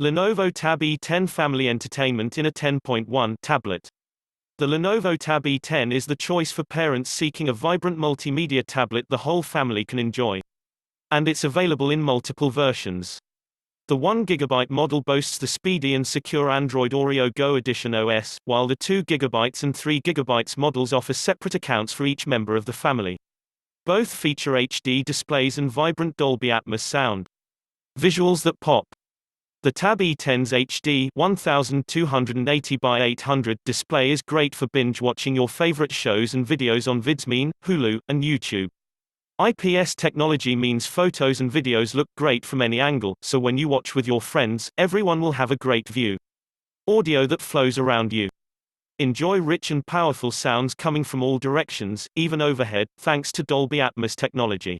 Lenovo Tab E10 Family Entertainment in a 10.1 tablet. The Lenovo Tab E10 is the choice for parents seeking a vibrant multimedia tablet the whole family can enjoy. And it's available in multiple versions. The 1GB model boasts the speedy and secure Android Oreo Go Edition OS, while the 2GB and 3GB models offer separate accounts for each member of the family. Both feature HD displays and vibrant Dolby Atmos sound. Visuals that pop. The Tab E10's HD 1280 by 800 display is great for binge-watching your favorite shows and videos on Vidsmean, Hulu, and YouTube. IPS technology means photos and videos look great from any angle, so when you watch with your friends, everyone will have a great view. Audio that flows around you. Enjoy rich and powerful sounds coming from all directions, even overhead, thanks to Dolby Atmos technology.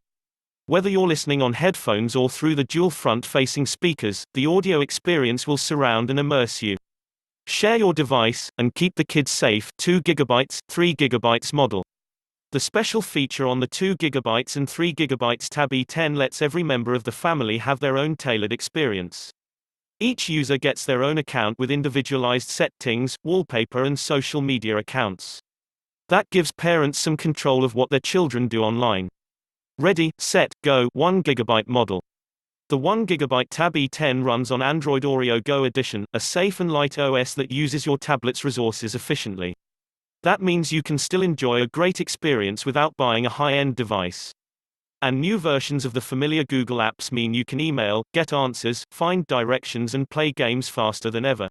Whether you're listening on headphones or through the dual front-facing speakers, the audio experience will surround and immerse you. Share your device, and keep the kids safe. 2GB, 3GB model. The special feature on the 2GB and 3GB Tab E10 lets every member of the family have their own tailored experience. Each user gets their own account with individualized settings, wallpaper and social media accounts. That gives parents some control of what their children do online. Ready, set, go. 1GB model. The 1GB Tab E10 runs on Android Oreo Go Edition, a safe and light OS that uses your tablet's resources efficiently. That means you can still enjoy a great experience without buying a high-end device. And new versions of the familiar Google apps mean you can email, get answers, find directions and play games faster than ever.